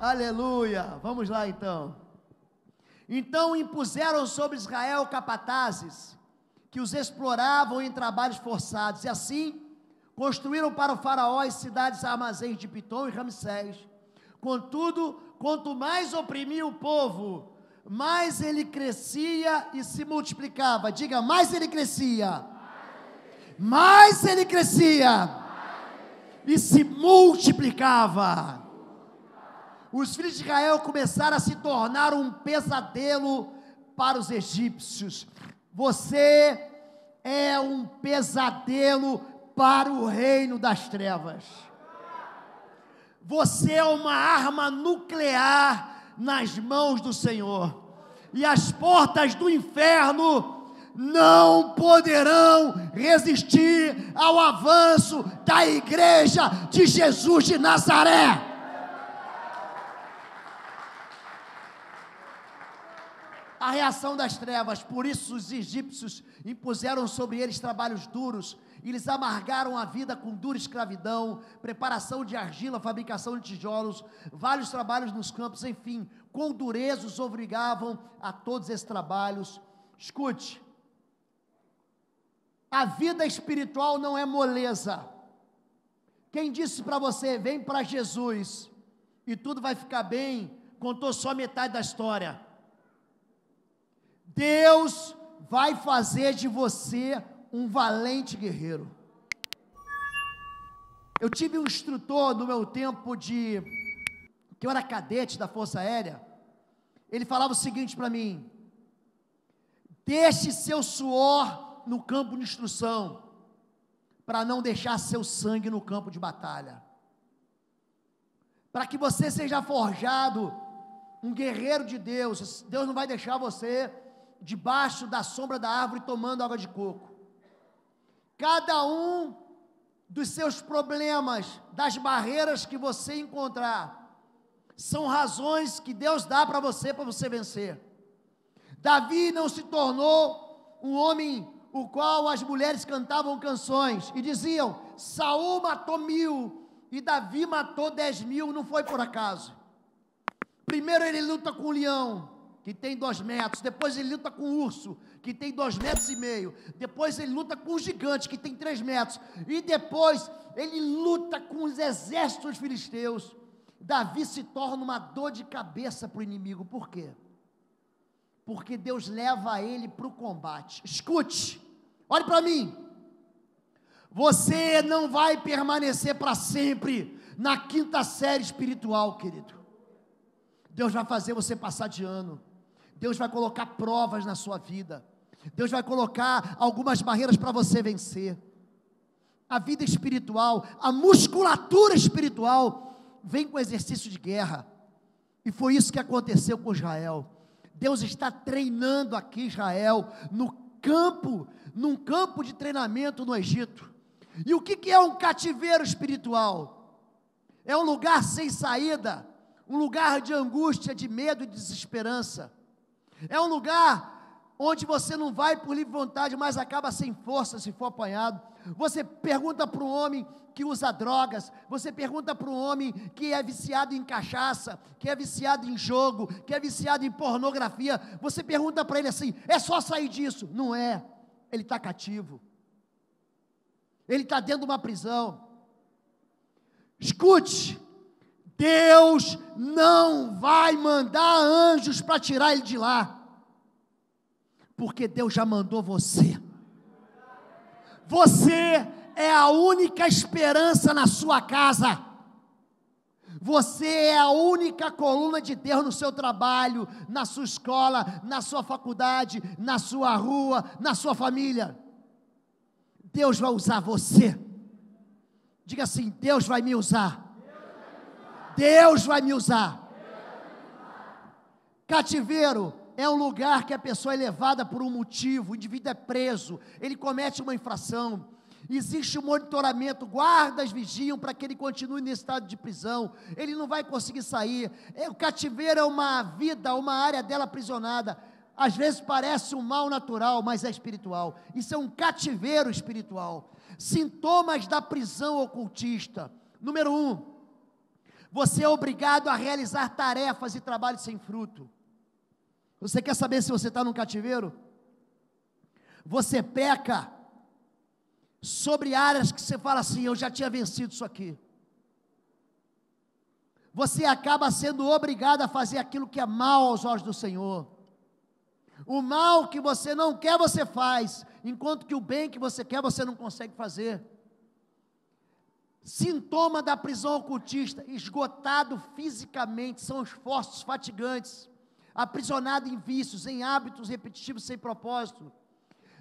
Aleluia. Vamos lá então. Então impuseram sobre Israel capatazes que os exploravam em trabalhos forçados, e assim construíram para o faraó as cidades armazéns de Pitom e Ramsés. Contudo, quanto mais oprimia o povo, mais ele crescia e se multiplicava. Diga, mais ele crescia. Mais ele crescia e se multiplicava. Os filhos de Israel começaram a se tornar um pesadelo para os egípcios. Você é um pesadelo para o reino das trevas. Você é uma arma nuclear nas mãos do Senhor. E as portas do inferno não poderão resistir ao avanço da igreja de Jesus de Nazaré. A reação das trevas, por isso os egípcios impuseram sobre eles trabalhos duros, e lhes amargaram a vida com dura escravidão, preparação de argila, fabricação de tijolos, vários trabalhos nos campos, enfim, com dureza os obrigavam a todos esses trabalhos. Escute, a vida espiritual não é moleza. Quem disse para você, vem para Jesus, e tudo vai ficar bem, contou só metade da história. Deus vai fazer de você um valente guerreiro. Eu tive um instrutor no meu tempo que eu era cadete da Força Aérea. Ele falava o seguinte para mim: deixe seu suor no campo de instrução, para não deixar seu sangue no campo de batalha, para que você seja forjado um guerreiro de Deus. Deus não vai deixar você debaixo da sombra da árvore tomando água de coco. Cada um dos seus problemas, das barreiras que você encontrar, são razões que Deus dá para você vencer. Davi não se tornou um homem o qual as mulheres cantavam canções e diziam: Saul matou 1000 e Davi matou 10.000, não foi por acaso. Primeiro ele luta com o leão, que tem 2 metros, depois ele luta com o urso, que tem 2,5 metros, depois ele luta com o gigante, que tem 3 metros, e depois ele luta com os exércitos filisteus. Davi se torna uma dor de cabeça para o inimigo. Por quê? Porque Deus leva ele para o combate. Escute, olhe para mim, você não vai permanecer para sempre na 5ª série espiritual, querido. Deus vai fazer você passar de ano. Deus vai colocar provas na sua vida. Deus vai colocar algumas barreiras para você vencer. A vida espiritual, a musculatura espiritual, vem com exercício de guerra. E foi isso que aconteceu com Israel. Deus está treinando aqui Israel num campo de treinamento no Egito. E o que é um cativeiro espiritual? É um lugar sem saída, um lugar de angústia, de medo e desesperança. É um lugar onde você não vai por livre vontade, mas acaba sem força se for apanhado. Você pergunta para um homem que usa drogas, você pergunta para um homem que é viciado em cachaça, que é viciado em jogo, que é viciado em pornografia, você pergunta para ele assim: é só sair disso? Não é, ele está cativo, ele está dentro de uma prisão. Escute, Deus não vai mandar anjos para tirar ele de lá, porque Deus já mandou você. Você é a única esperança na sua casa. Você é a única coluna de Deus no seu trabalho, na sua escola, na sua faculdade, na sua rua, na sua família. Deus vai usar você. Diga assim: Deus vai me usar. Deus vai me usar. Cativeiro é um lugar que a pessoa é levada por um motivo, o indivíduo é preso, ele comete uma infração, existe um monitoramento, guardas vigiam para que ele continue nesse estado de prisão, ele não vai conseguir sair. O cativeiro é uma vida, uma área dela aprisionada. Às vezes parece um mal natural, mas é espiritual. Isso é um cativeiro espiritual. Sintomas da prisão ocultista. Número 1, Você é obrigado a realizar tarefas e trabalhos sem fruto. Você quer saber se você está num cativeiro? Você peca sobre áreas que você fala assim, eu já tinha vencido isso aqui. Você acaba sendo obrigado a fazer aquilo que é mal aos olhos do Senhor. O mal que você não quer, você faz, enquanto que o bem que você quer, você não consegue fazer. Sintoma da prisão ocultista: esgotado fisicamente, são esforços fatigantes, aprisionado em vícios, em hábitos repetitivos sem propósito.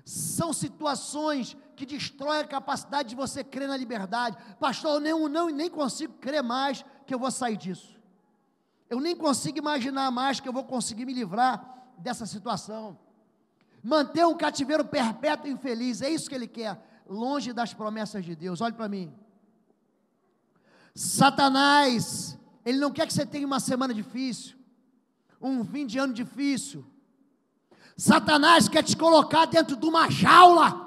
São situações que destroem a capacidade de você crer na liberdade. Pastor, eu nem consigo crer mais que eu vou sair disso. Eu nem consigo imaginar mais que eu vou conseguir me livrar dessa situação. Manter um cativeiro perpétuo e infeliz, é isso que ele quer, longe das promessas de Deus. Olhe para mim. Satanás, ele não quer que você tenha uma semana difícil, um fim de ano difícil. Satanás quer te colocar dentro de uma jaula.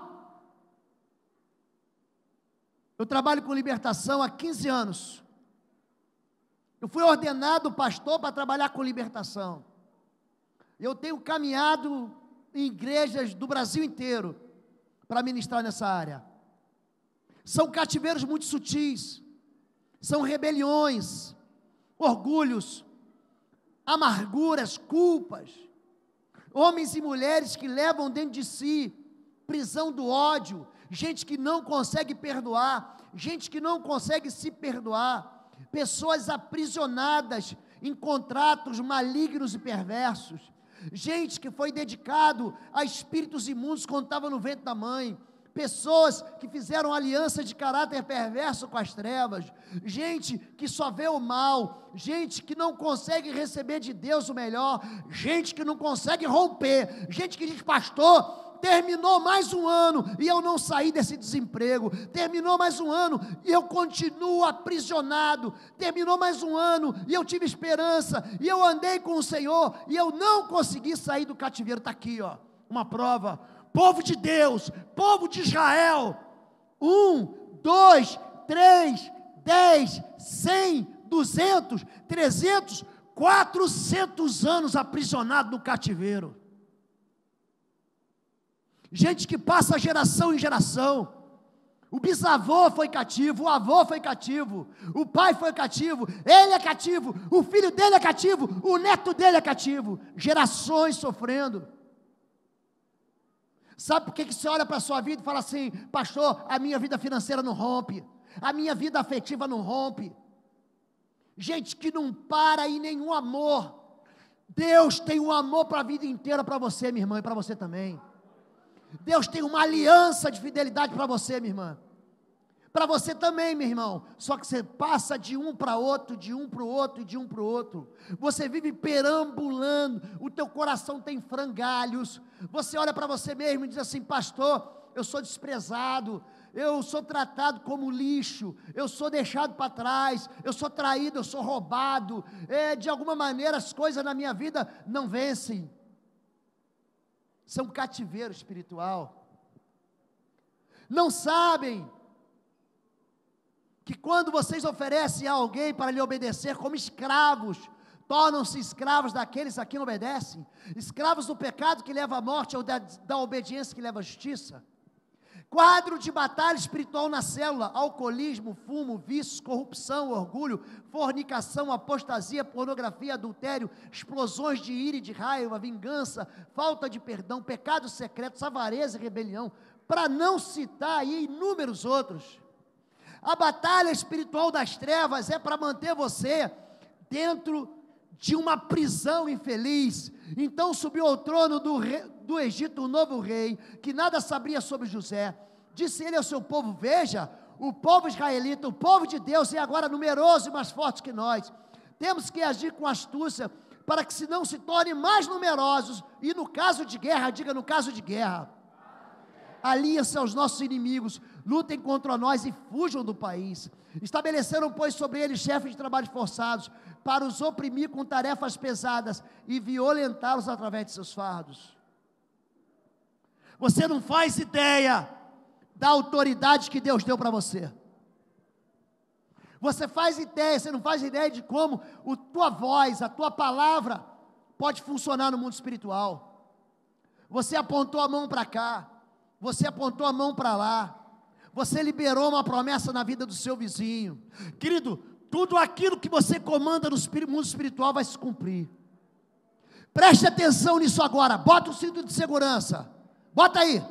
Eu trabalho com libertação há 15 anos. Eu fui ordenado pastor para trabalhar com libertação. Eu tenho caminhado em igrejas do Brasil inteiro para ministrar nessa área. São cativeiros muito sutis, são rebeliões, orgulhos, amarguras, culpas. Homens e mulheres que levam dentro de si prisão do ódio, gente que não consegue perdoar, gente que não consegue se perdoar, pessoas aprisionadas em contratos malignos e perversos, gente que foi dedicado a espíritos imundos quando estava no ventre da mãe, pessoas que fizeram aliança de caráter perverso com as trevas, gente que só vê o mal, gente que não consegue receber de Deus o melhor, gente que não consegue romper, gente que diz: pastor, terminou mais um ano e eu não saí desse desemprego, terminou mais um ano e eu continuo aprisionado, terminou mais um ano e eu tive esperança, e eu andei com o Senhor e eu não consegui sair do cativeiro. Está aqui, ó, uma prova. Povo de Deus, povo de Israel, 1, 2, 3, 10, 100, 200, 300, 400 anos aprisionado no cativeiro. Gente que passa geração em geração. O bisavô foi cativo, o avô foi cativo, o pai foi cativo, ele é cativo, o filho dele é cativo, o neto dele é cativo. Gerações sofrendo. Sabe por que você olha para a sua vida e fala assim: pastor, a minha vida financeira não rompe, a minha vida afetiva não rompe? Gente que não para em nenhum amor. Deus tem um amor para a vida inteira para você, minha irmã, e para você também. Deus tem uma aliança de fidelidade para você, minha irmã, para você também, meu irmão. Só que você passa de um para outro, de um para o outro e de um para o outro. Você vive perambulando, o teu coração tem frangalhos. Você olha para você mesmo e diz assim: pastor, eu sou desprezado, eu sou tratado como lixo, eu sou deixado para trás, eu sou traído, eu sou roubado, de alguma maneira as coisas na minha vida não vencem. São cativeiro espiritual. Não sabem que quando vocês oferecem a alguém para lhe obedecer como escravos, tornam-se escravos daqueles a quem obedecem, escravos do pecado que leva à morte ou da obediência que leva à justiça. Quadro de batalha espiritual na célula: alcoolismo, fumo, vícios, corrupção, orgulho, fornicação, apostasia, pornografia, adultério, explosões de ira e de raiva, vingança, falta de perdão, pecados secretos, avareza e rebelião, para não citar aí inúmeros outros. A batalha espiritual das trevas é para manter você dentro de uma prisão infeliz. Então subiu ao trono do Egito um novo rei, que nada sabia sobre José. Disse ele ao seu povo: veja, o povo israelita, o povo de Deus, é agora numeroso e mais forte que nós. Temos que agir com astúcia, para que não se tornem mais numerosos, e no caso de guerra, diga no caso de guerra, aliem-se aos nossos inimigos, lutem contra nós e fujam do país. Estabeleceram, pois, sobre eles chefes de trabalhos forçados, para os oprimir com tarefas pesadas e violentá-los através de seus fardos. Você não faz ideia da autoridade que Deus deu para você. Você faz ideia, você não faz ideia de como a tua voz, a tua palavra pode funcionar no mundo espiritual. Você apontou a mão para cá, você apontou a mão para lá, você liberou uma promessa na vida do seu vizinho. Querido, tudo aquilo que você comanda no mundo espiritual vai se cumprir. Preste atenção nisso agora, bota o cinto de segurança, bota aí.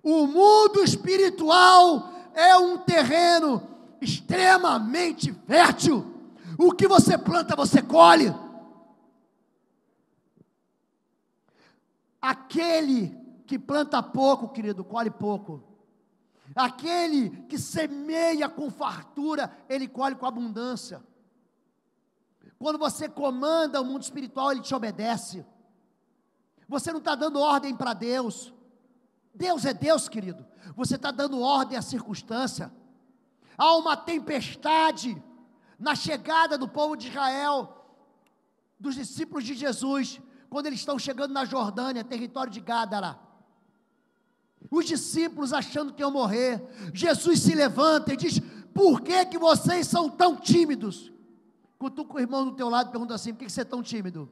O mundo espiritual é um terreno extremamente fértil. O que você planta, você colhe. Aquele que planta pouco, querido, colhe pouco. Aquele que semeia com fartura, ele colhe com abundância. Quando você comanda o mundo espiritual, ele te obedece. Você não está dando ordem para Deus. Deus é Deus, querido. Você está dando ordem à circunstância. Há uma tempestade na chegada do povo de Israel, dos discípulos de Jesus, quando eles estão chegando na Jordânia, território de Gádara. Os discípulos achando que iam morrer. Jesus se levanta e diz: por que vocês são tão tímidos? Cutuca o irmão do teu lado e pergunta assim: por que você é tão tímido?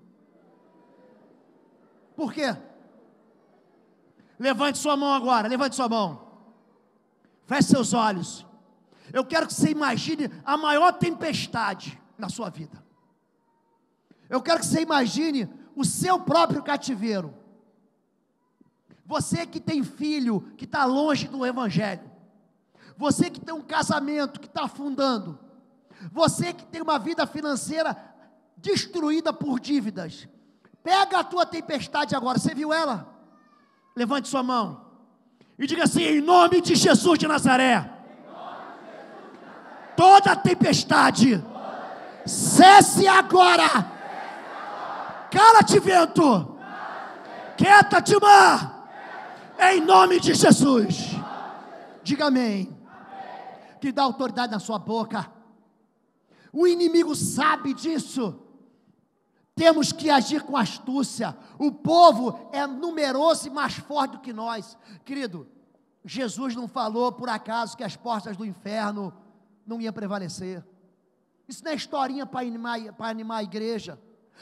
Por quê? Levante sua mão agora, levante sua mão. Feche seus olhos. Eu quero que você imagine a maior tempestade na sua vida. Eu quero que você imagine o seu próprio cativeiro. Você que tem filho que está longe do Evangelho. Você que tem um casamento que está afundando. Você que tem uma vida financeira destruída por dívidas. Pega a tua tempestade agora, você viu ela? Levante sua mão e diga assim: em nome de Jesus de Nazaré, toda tempestade cesse agora. Cala-te, vento, quieta-te, mar, em nome de Jesus. Diga amém. Que dá autoridade na sua boca. O inimigo sabe disso. Temos que agir com astúcia. O povo é numeroso e mais forte do que nós. Querido, Jesus não falou por acaso que as portas do inferno não iam prevalecer. Isso não é historinha para animar a igreja.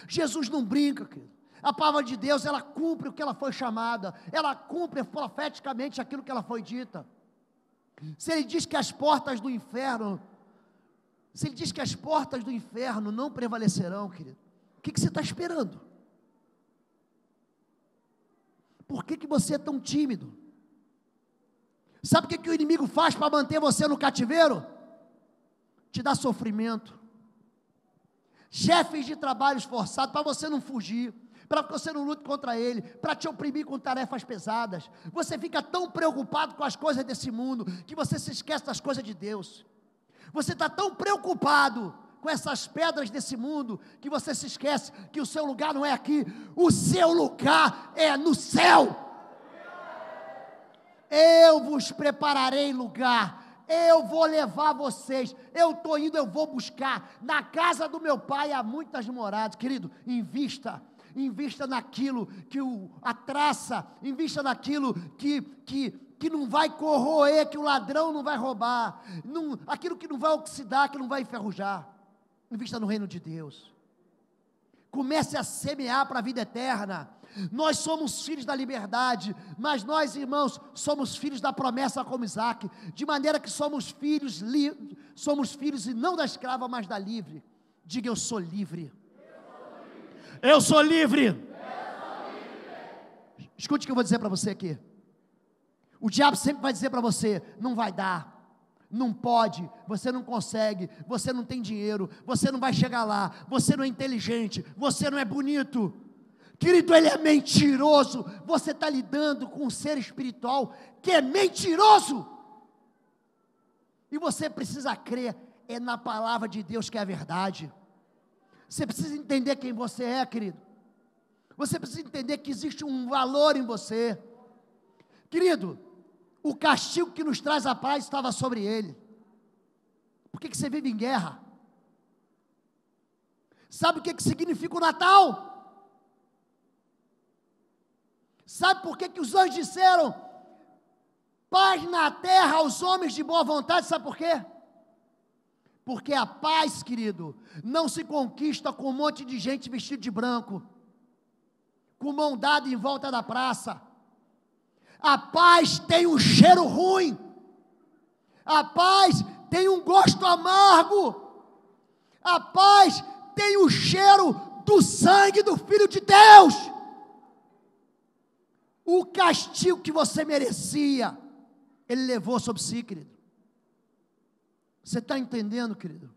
Jesus não brinca, querido. A palavra de Deus, ela cumpre o que ela foi chamada. Ela cumpre profeticamente aquilo que ela foi dita. Se ele diz que as portas do inferno, não prevalecerão, querido, o que você está esperando? Por que você é tão tímido? Sabe o que o inimigo faz para manter você no cativeiro? Te dá sofrimento. Chefes de trabalhos forçados, para você não fugir, para que você não lute contra ele, para te oprimir com tarefas pesadas. Você fica tão preocupado com as coisas desse mundo, que você se esquece das coisas de Deus. Você está tão preocupado com essas pedras desse mundo, que você se esquece que o seu lugar não é aqui, o seu lugar é no céu. Eu vos prepararei lugar, eu vou levar vocês, eu estou indo, eu vou buscar, na casa do meu pai há muitas moradas. Querido, invista naquilo que a traça, invista naquilo que não vai corroer, que o ladrão não vai roubar, aquilo que não vai oxidar, que não vai enferrujar. Invista no reino de Deus. Comece a semear para a vida eterna. Nós somos filhos da liberdade, mas nós, irmãos, somos filhos da promessa como Isaac, de maneira que somos filhos e não da escrava, mas da livre. Diga: eu sou livre. Eu sou livre. Escute o que eu vou dizer para você aqui. O diabo sempre vai dizer para você: não vai dar, não pode, você não consegue, você não tem dinheiro, você não vai chegar lá, você não é inteligente, você não é bonito. Querido, ele é mentiroso. Você está lidando com um ser espiritual que é mentiroso, e você precisa crer na palavra de Deus, que é a verdade. Você precisa entender quem você é, querido. Você precisa entender que existe um valor em você. Querido, o castigo que nos traz a paz estava sobre ele. Por que você vive em guerra? Sabe o que significa o Natal? Sabe por que os anjos disseram paz na terra aos homens de boa vontade? Sabe por quê? Porque a paz, querido, não se conquista com um monte de gente vestido de branco, com mão dada em volta da praça. A paz tem um cheiro ruim. A paz tem um gosto amargo. A paz tem o cheiro do sangue do Filho de Deus. O castigo que você merecia, Ele levou sobre si, querido. Você está entendendo, querido?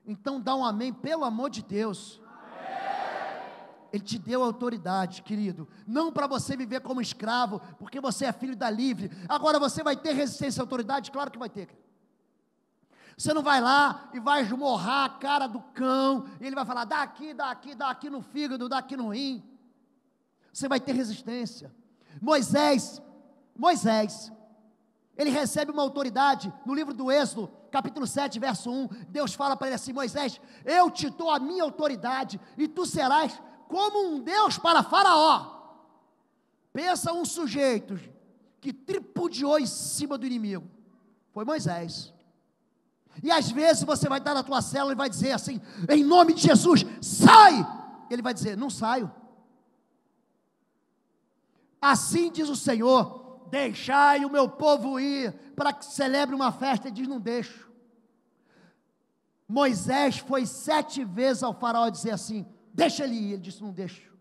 Então dá um amém, pelo amor de Deus. Ele te deu autoridade, querido, não para você viver como escravo, porque você é filho da livre. Agora você vai ter resistência à autoridade? Claro que vai ter, querido. Você não vai lá e vai esmorrar a cara do cão, e ele vai falar, dá aqui no fígado, dá aqui no rim. Você vai ter resistência. Moisés, ele recebe uma autoridade, no livro do Êxodo, capítulo 7, verso 1, Deus fala para ele assim, Moisés, eu te dou a minha autoridade, e tu serás como um Deus para Faraó. Pensa um sujeito que tripudiou em cima do inimigo, foi Moisés. E às vezes você vai estar na tua célula e vai dizer assim, em nome de Jesus, sai! Ele vai dizer, não saio. Assim diz o Senhor, deixai o meu povo ir, para que celebre uma festa. Ele diz, não deixo. Moisés foi 7 vezes ao faraó dizer assim, deixa ele ir. Ele disse, não deixo.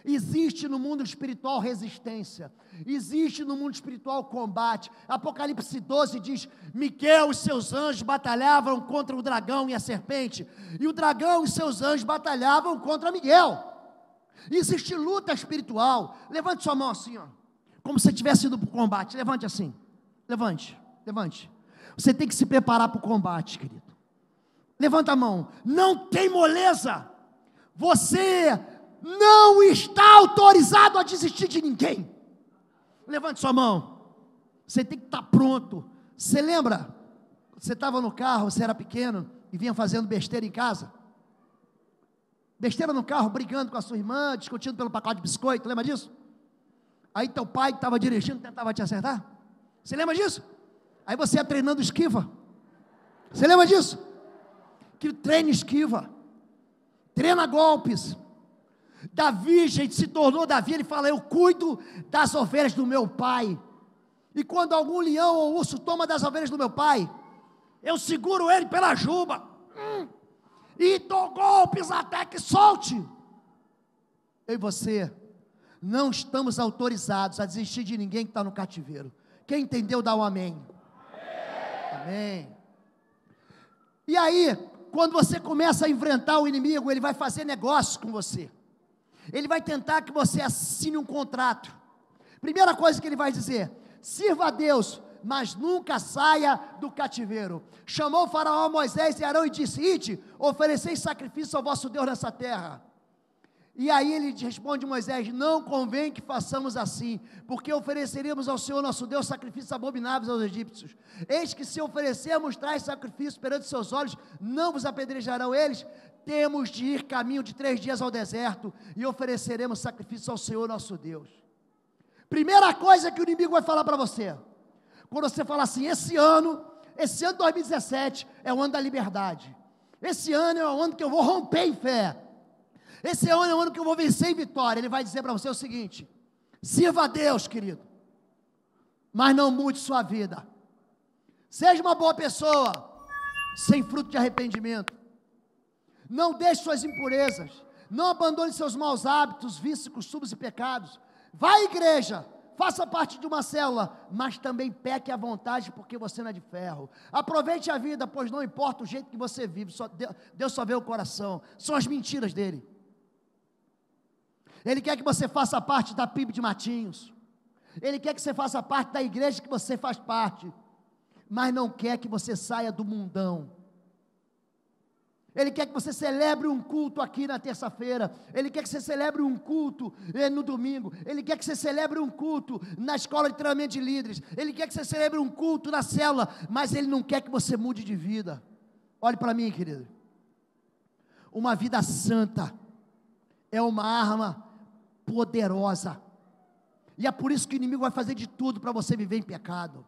Existe no mundo espiritual resistência, existe no mundo espiritual combate. Apocalipse 12 diz, Miquel e seus anjos batalhavam contra o dragão e a serpente, e o dragão e seus anjos batalhavam contra Miguel. Existe luta espiritual. Levante sua mão assim, ó, como se tivesse ido para o combate. Levante assim, levante. Você tem que se preparar para o combate, querido. Levanta a mão, não tem moleza. Você não está autorizado a desistir de ninguém. Levante sua mão. Você tem que estar pronto. Você lembra? Você estava no carro, você era pequeno e vinha fazendo besteira em casa. Besteira no carro, brigando com a sua irmã, discutindo pelo pacote de biscoito, lembra disso? Aí teu pai que estava dirigindo tentava te acertar. Você lembra disso? Aí você ia treinando esquiva. Você lembra disso? Que treina esquiva, treina golpes. Davi, gente, se tornou Davi, ele fala, eu cuido das ovelhas do meu pai. E quando algum leão ou urso toma das ovelhas do meu pai, eu seguro ele pela juba, e dou golpes até que solte. Eu e você não estamos autorizados a desistir de ninguém que está no cativeiro. Quem entendeu, dá um amém. Amém. E aí, quando você começa a enfrentar o inimigo, ele vai fazer negócio com você. Ele vai tentar que você assine um contrato. Primeira coisa que ele vai dizer, sirva a Deus, mas nunca saia do cativeiro. Chamou o faraó Moisés e Arão e disse, ide, ofereceis sacrifício ao vosso Deus nessa terra. E aí ele responde Moisés, não convém que façamos assim, porque ofereceremos ao Senhor nosso Deus sacrifícios abomináveis aos egípcios. Eis que se oferecermos tais sacrifícios perante seus olhos, não vos apedrejarão eles. Temos de ir caminho de 3 dias ao deserto, e ofereceremos sacrifício ao Senhor nosso Deus. Primeira coisa que o inimigo vai falar para você, quando você fala assim, esse ano 2017 é o ano da liberdade, esse ano é o ano que eu vou romper em fé, esse ano é o ano que eu vou vencer em vitória. Ele vai dizer para você o seguinte, sirva a Deus, querido, mas não mude sua vida, seja uma boa pessoa, sem fruto de arrependimento, não deixe suas impurezas, não abandone seus maus hábitos, vícios, costumes e pecados, vá à igreja, faça parte de uma célula, mas também peque à vontade, porque você não é de ferro. Aproveite a vida, pois não importa o jeito que você vive, Deus só vê o coração, são as mentiras dele. Ele quer que você faça parte da PIB de Matinhos, ele quer que você faça parte da igreja que você faz parte, mas não quer que você saia do mundão. Ele quer que você celebre um culto aqui na terça-feira, ele quer que você celebre um culto no domingo, ele quer que você celebre um culto na escola de treinamento de líderes, ele quer que você celebre um culto na célula, mas ele não quer que você mude de vida. Olhe para mim, querido, uma vida santa é uma arma poderosa, e é por isso que o inimigo vai fazer de tudo para você viver em pecado.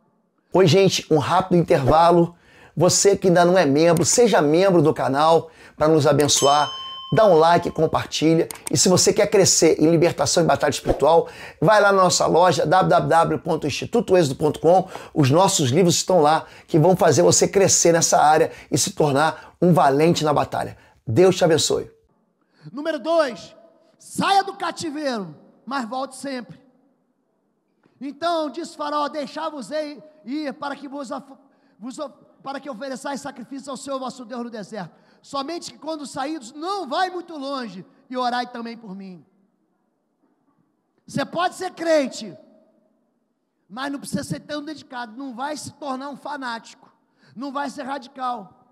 Oi gente, um rápido intervalo. Você que ainda não é membro, seja membro do canal para nos abençoar. Dá um like, compartilha. E se você quer crescer em libertação e batalha espiritual, vai lá na nossa loja www.institutoexodo.com. Os nossos livros estão lá que vão fazer você crescer nessa área e se tornar um valente na batalha. Deus te abençoe. Número 2, saia do cativeiro, mas volte sempre. Então disse Faraó: deixar-vos ir para que para que ofereçais sacrifício ao Senhor vosso Deus no deserto. Somente que quando saídos, não vai muito longe, e orai também por mim. Você pode ser crente, mas não precisa ser tão dedicado, não vai se tornar um fanático, não vai ser radical.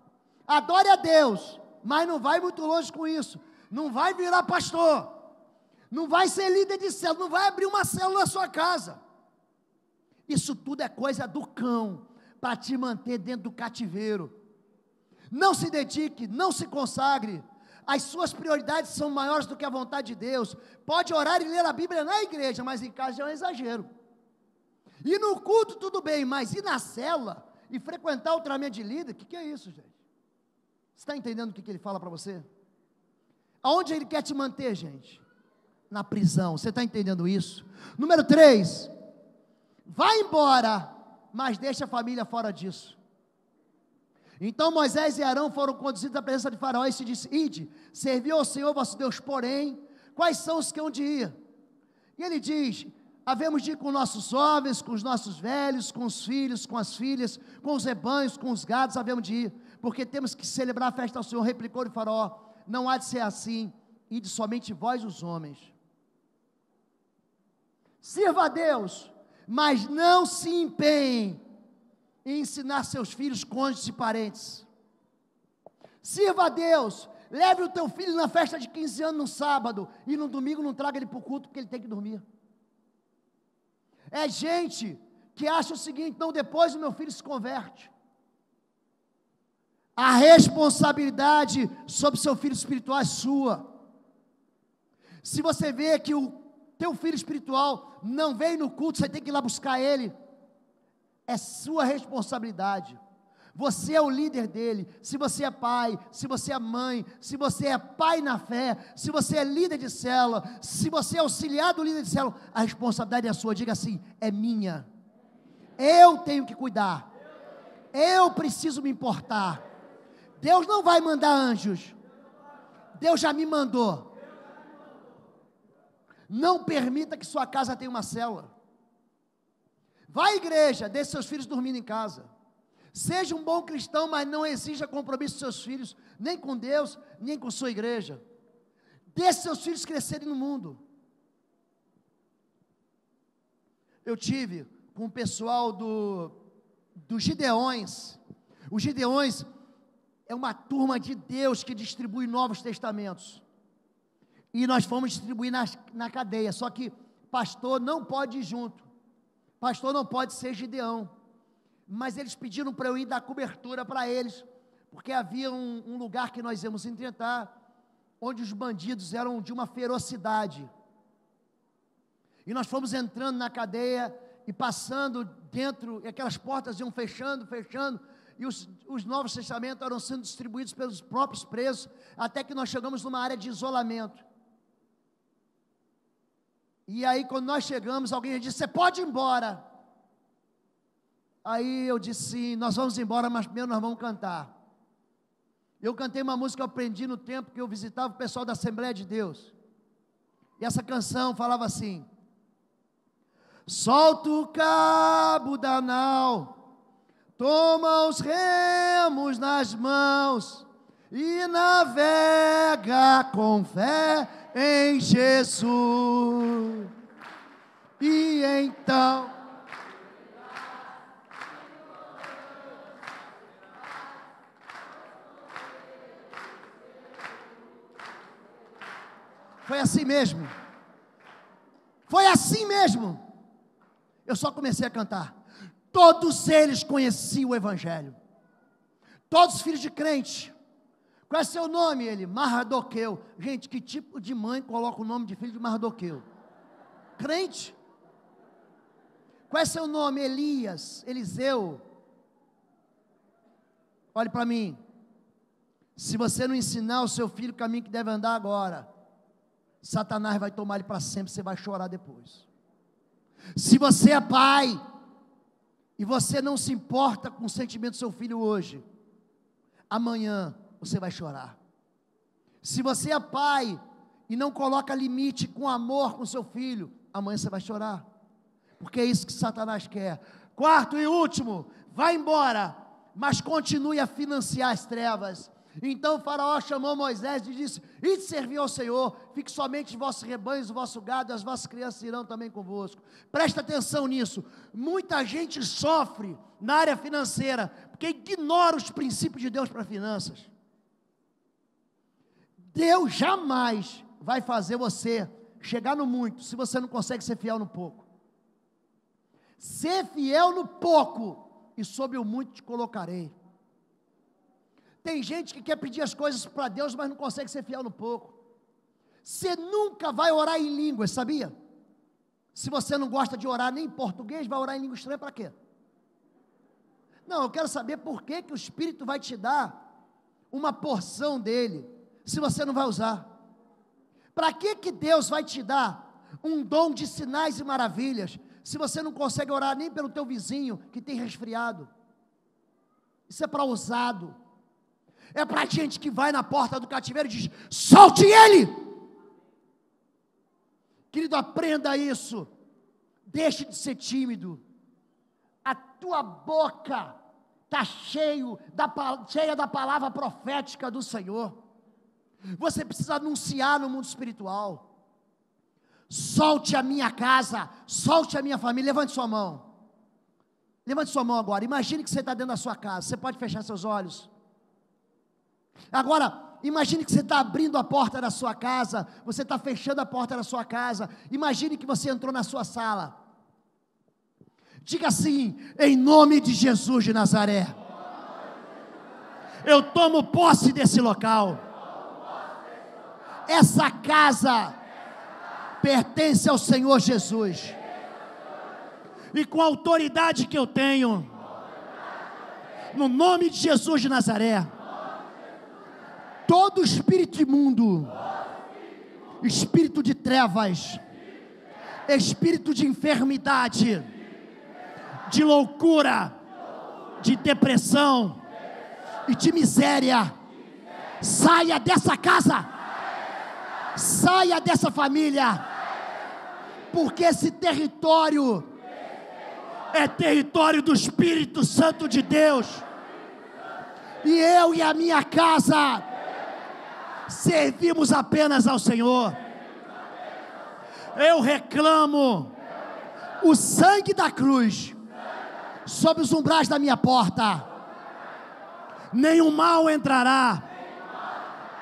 Adore a Deus, mas não vai muito longe com isso, não vai virar pastor, não vai ser líder de célula, não vai abrir uma célula na sua casa. Isso tudo é coisa do cão, para te manter dentro do cativeiro. Não se dedique, não se consagre, as suas prioridades são maiores do que a vontade de Deus. Pode orar e ler a Bíblia na igreja, mas em casa é um exagero. E no culto tudo bem, mas ir na célula e frequentar o treinamento de líder, o que é isso, gente? Você está entendendo o que ele fala para você? Aonde ele quer te manter, gente? Na prisão, você está entendendo isso? Número 3, vai embora, mas deixa a família fora disso. Então Moisés e Arão foram conduzidos à presença de Faraó e se disse: ide, serviu ao Senhor vosso Deus, porém, quais são os que hão de ir? E ele diz: havemos de ir com nossos jovens, com os nossos velhos, com os filhos, com as filhas, com os rebanhos, com os gados, havemos de ir, porque temos que celebrar a festa ao Senhor. Replicou-lhe Faraó: não há de ser assim, ide somente vós os homens. Sirva a Deus, mas não se empenhem e ensinar seus filhos, cônjuges e parentes. Sirva a Deus, leve o teu filho na festa de 15 anos no sábado, e no domingo não traga ele para o culto, porque ele tem que dormir. É gente que acha o seguinte: não, depois o meu filho se converte. A responsabilidade sobre seu filho espiritual é sua. Se você vê que o teu filho espiritual não veio no culto, você tem que ir lá buscar ele. É sua responsabilidade. Você é o líder dele. Se você é pai, se você é mãe, se você é pai na fé, se você é líder de célula, se você é auxiliar do líder de célula, a responsabilidade é sua. Diga assim: é minha. Eu tenho que cuidar. Eu preciso me importar. Deus não vai mandar anjos. Deus já me mandou. Não permita que sua casa tenha uma célula. Vá à igreja, deixe seus filhos dormindo em casa. Seja um bom cristão, mas não exija compromisso dos seus filhos, nem com Deus, nem com sua igreja. Deixe seus filhos crescerem no mundo. Eu tive com o pessoal dos Gideões. Os Gideões é uma turma de Deus que distribui Novos Testamentos. E nós fomos distribuir na cadeia, só que pastor não pode ir junto. Pastor não pode ser Gideão, mas eles pediram para eu ir dar cobertura para eles, porque havia um lugar que nós íamos enfrentar, onde os bandidos eram de uma ferocidade, e nós fomos entrando na cadeia, e passando dentro, e aquelas portas iam fechando, e os Novos Testamentos eram sendo distribuídos pelos próprios presos, até que nós chegamos numa área de isolamento. E aí quando nós chegamos, alguém disse: você pode ir embora. Aí eu disse: sim, nós vamos embora, mas primeiro nós vamos cantar. Eu cantei uma música que eu aprendi no tempo que eu visitava o pessoal da Assembleia de Deus, e essa canção falava assim: solta o cabo da nau, toma os remos nas mãos, e navega com fé em Jesus. E então foi assim mesmo. Foi assim mesmo. Eu só comecei a cantar. Todos eles conheciam o Evangelho. Todos filhos de crente. Qual é seu nome? Ele: Mardoqueu. Gente, que tipo de mãe coloca o nome de filho de Mardoqueu? Crente. Qual é seu nome? Elias, Eliseu. olhe para mim, se você não ensinar o seu filho o caminho que deve andar agora, Satanás vai tomar ele para sempre, você vai chorar depois. Se você é pai, e você não se importa com o sentimento do seu filho hoje, amanhã você vai chorar. Se você é pai, e não coloca limite com amor com seu filho, amanhã você vai chorar, porque é isso que Satanás quer. Quarto e último, vai embora, mas continue a financiar as trevas. Então o faraó chamou Moisés e disse: ide servir ao Senhor, fique somente os vossos rebanhos, o vosso gado, as vossas crianças irão também convosco. Presta atenção nisso, muita gente sofre na área financeira, porque ignora os princípios de Deus para finanças. Deus jamais vai fazer você chegar no muito, se você não consegue ser fiel no pouco. Ser fiel no pouco, e sobre o muito te colocarei. Tem gente que quer pedir as coisas para Deus, mas não consegue ser fiel no pouco. Você nunca vai orar em línguas, sabia? Se você não gosta de orar nem em português, vai orar em língua estranha para quê? Não, eu quero saber por que o Espírito vai te dar uma porção dele, se você não vai usar. Para que Deus vai te dar um dom de sinais e maravilhas, se você não consegue orar nem pelo teu vizinho que tem resfriado? Isso é para ousado. É para gente que vai na porta do cativeiro e diz: solte ele! Querido, aprenda isso. Deixe de ser tímido. A tua boca está cheia da palavra profética do Senhor. Você precisa anunciar no mundo espiritual. Solte a minha casa, solte a minha família. Levante sua mão. Levante sua mão agora. Imagine que você está dentro da sua casa. Você pode fechar seus olhos. Agora, imagine que você está abrindo a porta da sua casa, você está fechando a porta da sua casa. Imagine que você entrou na sua sala. Diga assim: em nome de Jesus de Nazaré, eu tomo posse desse local. Essa casa pertence ao Senhor Jesus. E com a autoridade que eu tenho, no nome de Jesus de Nazaré, todo espírito imundo, espírito de trevas, espírito de enfermidade, de loucura, de depressão e de miséria, saia dessa casa, saia dessa família, porque esse território é território do Espírito Santo de Deus, e eu e a minha casa servimos apenas ao Senhor. Eu reclamo o sangue da cruz sobre os umbrais da minha porta. Nenhum mal entrará,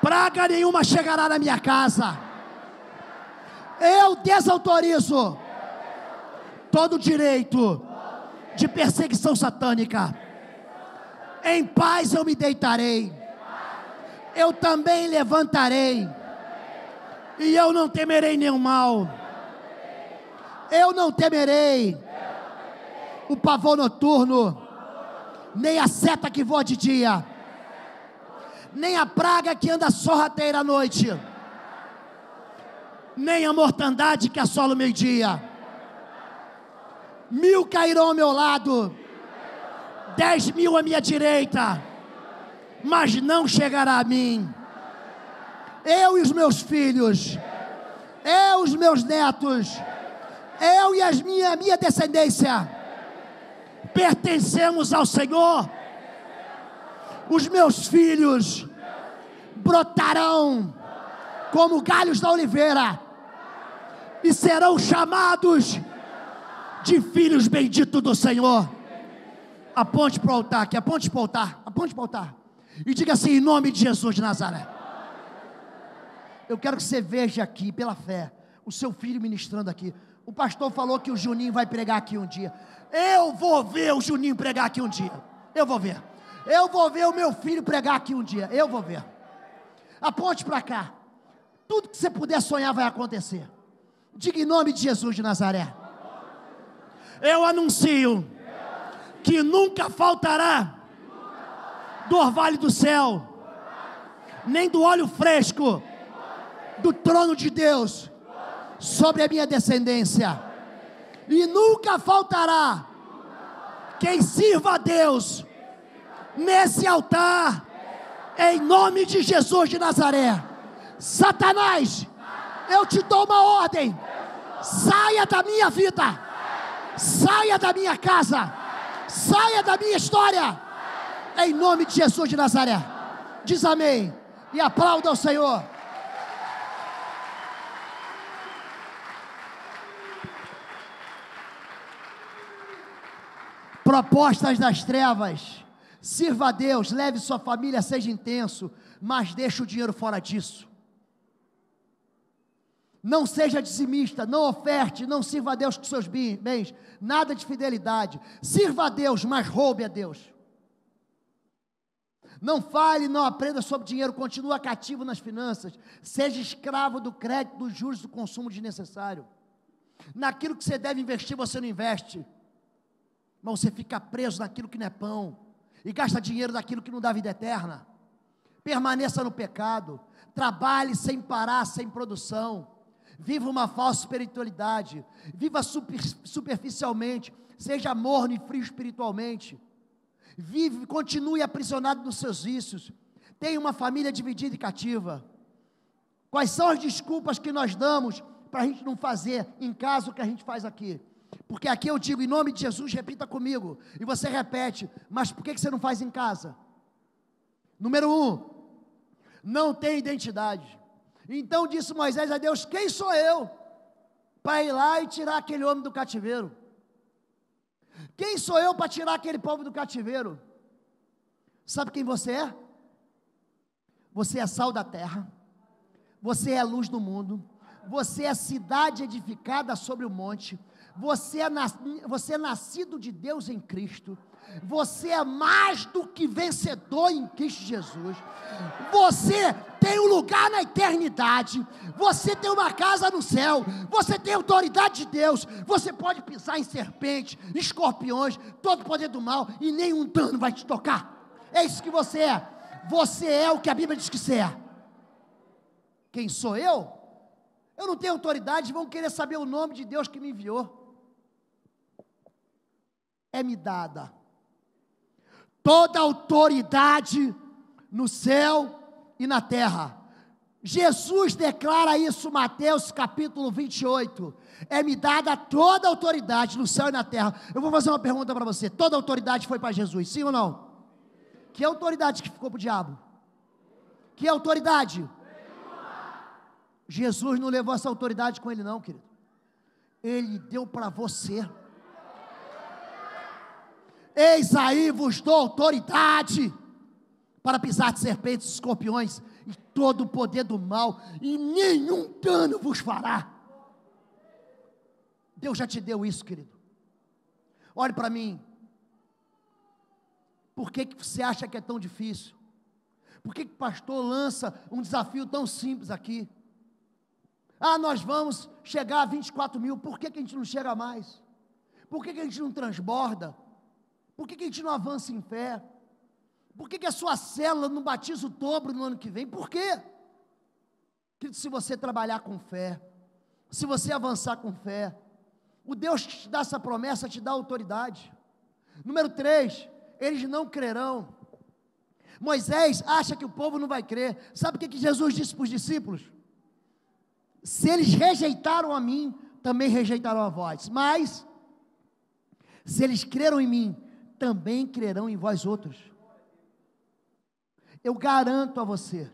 praga nenhuma chegará na minha casa. Eu desautorizo todo direito de perseguição satânica. Em paz eu me deitarei, eu também levantarei, e eu não temerei nenhum mal. Eu não temerei o pavor noturno, nem a seta que voa de dia, nem a praga que anda sorrateira à noite, nem a mortandade que assola o meio-dia. 1000 cairão ao meu lado, 10.000 à minha direita, mas não chegará a mim. Eu e os meus filhos, eu e os meus netos, eu e a minha descendência, pertencemos ao Senhor. Os meus filhos brotarão como galhos da oliveira e serão chamados de filhos benditos do Senhor. Aponte para o altar aqui, aponte para o altar, aponte para o altar, e diga assim: em nome de Jesus de Nazaré. Eu quero que você veja aqui, pela fé, o seu filho ministrando aqui. O pastor falou que o Juninho vai pregar aqui um dia. Eu vou ver o Juninho pregar aqui um dia. Eu vou ver. Eu vou ver o meu filho pregar aqui um dia. Eu vou ver. Aponte para cá. Tudo que você puder sonhar vai acontecer. Diga em nome de Jesus de Nazaré. Eu anuncio que nunca faltará do orvalho do céu, nem do óleo fresco do trono de Deus sobre a minha descendência. E nunca faltará quem sirva a Deus nesse altar, em nome de Jesus de Nazaré. Satanás, eu te dou uma ordem: saia da minha vida, saia da minha casa, saia da minha história, em nome de Jesus de Nazaré. Diz amém e aplauda ao Senhor. Propostas das trevas: sirva a Deus, leve sua família, seja intenso, mas deixe o dinheiro fora disso. Não seja dizimista, não oferte, não sirva a Deus com seus bens, nada de fidelidade. Sirva a Deus, mas roube a Deus. Não fale, não aprenda sobre dinheiro, continua cativo nas finanças. Seja escravo do crédito, dos juros, do consumo desnecessário. Naquilo que você deve investir, você não investe, mas você fica preso naquilo que não é pão, e gasta dinheiro naquilo que não dá vida eterna. Permaneça no pecado, trabalhe sem parar, sem produção, viva uma falsa espiritualidade, viva superficialmente, seja morno e frio espiritualmente, continue aprisionado nos seus vícios, tenha uma família dividida e cativa. Quais são as desculpas que nós damos para a gente não fazer em casa o que a gente faz aqui? Porque aqui eu digo, em nome de Jesus, repita comigo, e você repete: mas por que você não faz em casa? Número 1, não tem identidade. Então disse Moisés a Deus: quem sou eu para ir lá e tirar aquele homem do cativeiro? Quem sou eu para tirar aquele povo do cativeiro? Sabe quem você é? Você é sal da terra, você é luz do mundo, você é cidade edificada sobre o monte, você é nascido de Deus em Cristo, você é mais do que vencedor em Cristo Jesus, você tem um lugar na eternidade, você tem uma casa no céu, você tem autoridade de Deus, você pode pisar em serpentes, escorpiões, todo o poder do mal, e nenhum dano vai te tocar. É isso que você é o que a Bíblia diz que você é. Quem sou eu? Eu não tenho autoridade, vão querer saber o nome de Deus que me enviou. É-me dada toda a autoridade no céu e na terra. Jesus declara isso, Mateus capítulo 28, é-me dada toda a autoridade no céu e na terra. Eu vou fazer uma pergunta para você: toda a autoridade foi para Jesus, sim ou não? Que autoridade que ficou para o diabo? Que autoridade? Jesus não levou essa autoridade com ele não, querido. Ele deu para você. Eis aí vos dou autoridade para pisar de serpentes e escorpiões e todo o poder do mal, e nenhum dano vos fará. Deus já te deu isso, querido. Olhe para mim. Por que você acha que é tão difícil? Por que o pastor lança um desafio tão simples aqui? Ah, nós vamos chegar a 24 mil, por que a gente não chega mais? Por que a gente não transborda? Por que a gente não avança em fé? Por que a sua célula não batiza o dobro no ano que vem? Por quê? Querido, se você trabalhar com fé, se você avançar com fé, o Deus que te dá essa promessa te dá autoridade. Número 3, eles não crerão. Moisés acha que o povo não vai crer. Sabe o que Jesus disse para os discípulos? Se eles rejeitaram a mim, também rejeitarão a vós. Mas, se eles creram em mim, também crerão em vós outros. Eu garanto a você,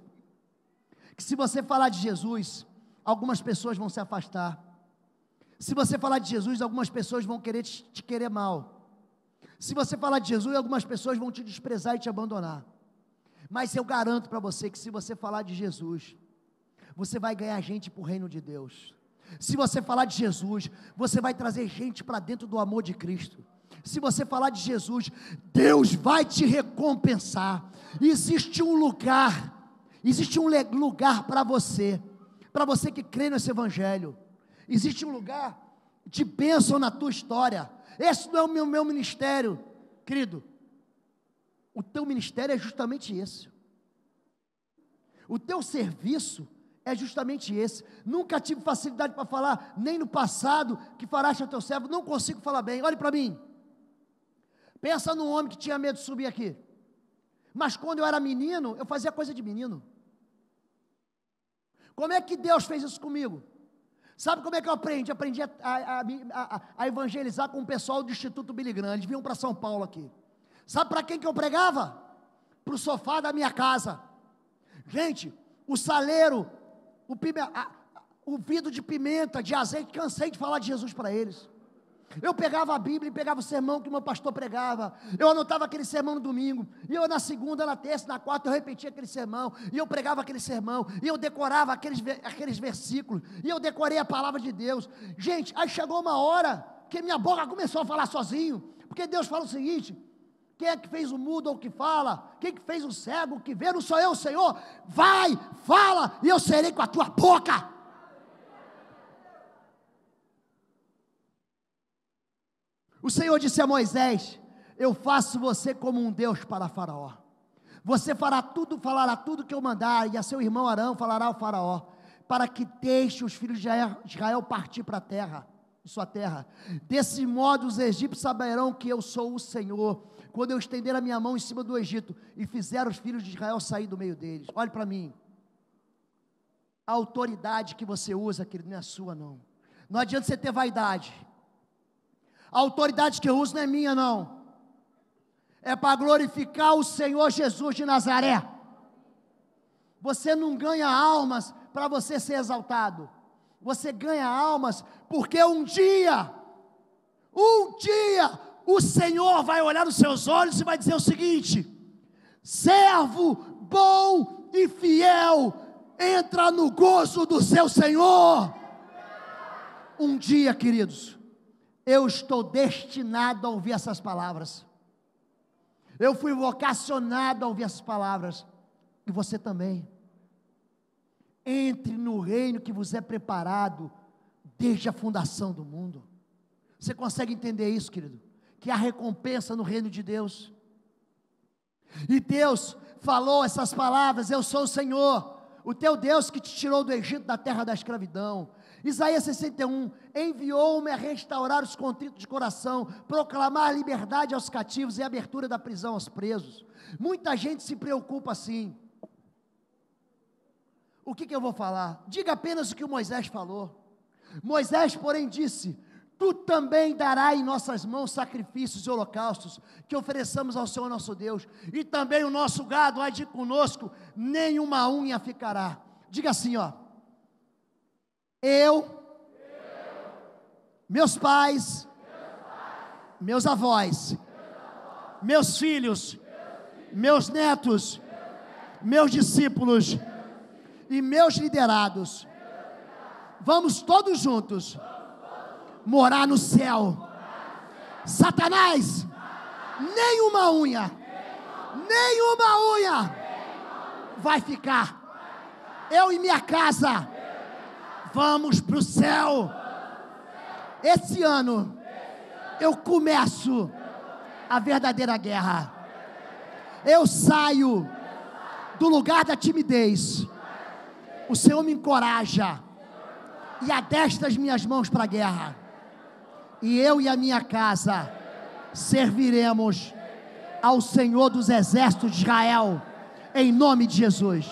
que se você falar de Jesus, algumas pessoas vão se afastar. Se você falar de Jesus, algumas pessoas vão querer te querer mal. Se você falar de Jesus, algumas pessoas vão te desprezar e te abandonar. Mas eu garanto para você que se você falar de Jesus, você vai ganhar gente para o reino de Deus. Se você falar de Jesus, você vai trazer gente para dentro do amor de Cristo. Se você falar de Jesus, Deus vai te recompensar. Existe um lugar para você que crê nesse evangelho. Existe um lugar de bênção na tua história. Esse não é o meu ministério, querido. O teu ministério é justamente esse. O teu serviço é justamente esse. Nunca tive facilidade para falar, nem no passado, que faraste ao teu servo, não consigo falar bem. Olhe para mim. Pensa num homem que tinha medo de subir aqui. Mas quando eu era menino, eu fazia coisa de menino. Como é que Deus fez isso comigo? Sabe como é que eu aprendi? Aprendi a evangelizar com o pessoal do Instituto Billy Graham. Eles vinham para São Paulo aqui. Sabe para quem que eu pregava? Para o sofá da minha casa. Gente, o saleiro, o vidro de pimenta, de azeite, cansei de falar de Jesus para eles. Eu pegava a Bíblia e pegava o sermão que o meu pastor pregava. Eu anotava aquele sermão no domingo. E eu na segunda, na terça, na quarta, eu repetia aquele sermão. E eu pregava aquele sermão. E eu decorava aqueles versículos. E eu decorei a palavra de Deus. Gente, aí chegou uma hora que minha boca começou a falar sozinho. Porque Deus fala o seguinte: quem é que fez o mudo ou o que fala? Quem que fez o cego, o que vê? Não sou eu, Senhor. Vai, fala, e eu serei com a tua boca. O Senhor disse a Moisés: eu faço você como um Deus para Faraó. Você falará tudo que eu mandar, e a seu irmão Arão falará ao Faraó, para que deixe os filhos de Israel partir para a terra, sua terra. Desse modo os egípcios saberão que eu sou o Senhor, quando eu estender a minha mão em cima do Egito, e fizer os filhos de Israel sair do meio deles. Olhe para mim. A autoridade que você usa, querido, não é sua não. Não adianta você ter vaidade. A autoridade que eu uso não é minha não, é para glorificar o Senhor Jesus de Nazaré. Você não ganha almas para você ser exaltado, você ganha almas porque um dia, o Senhor vai olhar nos seus olhos e vai dizer o seguinte: servo bom e fiel, entra no gozo do seu Senhor. Um dia, queridos, eu estou destinado a ouvir essas palavras. Eu fui vocacionado a ouvir essas palavras. E você também. Entre no reino que vos é preparado desde a fundação do mundo. Você consegue entender isso, querido? Que há recompensa no reino de Deus. E Deus falou essas palavras: eu sou o Senhor, o teu Deus que te tirou do Egito, da terra da escravidão. Isaías 61, enviou-me a restaurar os contritos de coração, proclamar liberdade aos cativos e abertura da prisão aos presos. Muita gente se preocupa assim. O que eu vou falar? Diga apenas o que o Moisés falou. Moisés, porém, disse: tu também darás em nossas mãos sacrifícios e holocaustos, que ofereçamos ao Senhor nosso Deus, e também o nosso gado há de ir conosco, nenhuma unha ficará. Diga assim, ó: meus pais, meus avós, meus filhos, meus netos, meus discípulos e meus liderados, vamos todos juntos morar no céu. Satanás, nenhuma unha vai ficar. Eu e minha casa vamos para o céu. Esse ano eu começo a verdadeira guerra. Eu saio do lugar da timidez. O Senhor me encoraja e adestra as minhas mãos para a guerra. E eu e a minha casa serviremos ao Senhor dos exércitos de Israel, em nome de Jesus.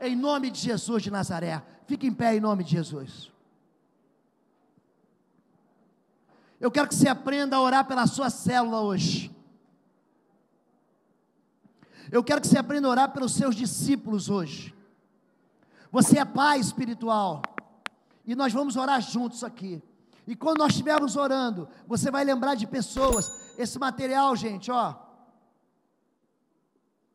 Em nome de Jesus de Nazaré. Fique em pé em nome de Jesus. Eu quero que você aprenda a orar pela sua célula hoje. Eu quero que você aprenda a orar pelos seus discípulos hoje. Você é pai espiritual, e nós vamos orar juntos aqui. E quando nós estivermos orando, você vai lembrar de pessoas. Esse material, gente, ó,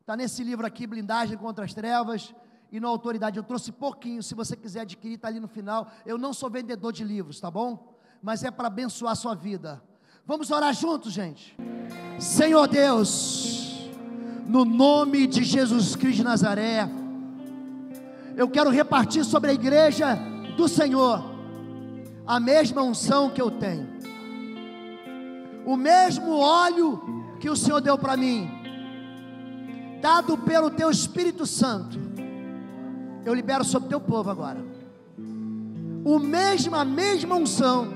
está nesse livro aqui, Blindagem contra as Trevas, e na Autoridade. Eu trouxe pouquinho, se você quiser adquirir, está ali no final. Eu não sou vendedor de livros, tá bom? Mas é para abençoar a sua vida. Vamos orar juntos, gente. Senhor Deus, no nome de Jesus Cristo de Nazaré, eu quero repartir sobre a igreja do Senhor a mesma unção que eu tenho, o mesmo óleo que o Senhor deu para mim. dado pelo teu Espírito Santo, eu libero sobre o teu povo agora. A mesma unção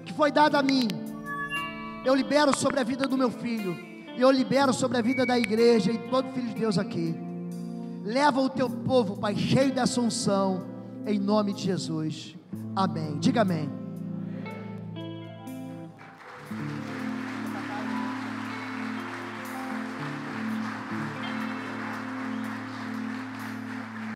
que foi dada a mim, eu libero sobre a vida do meu filho, eu libero sobre a vida da igreja e todo filho de Deus aqui. Leva o teu povo, Pai, cheio dessa unção, em nome de Jesus. Amém. Diga amém.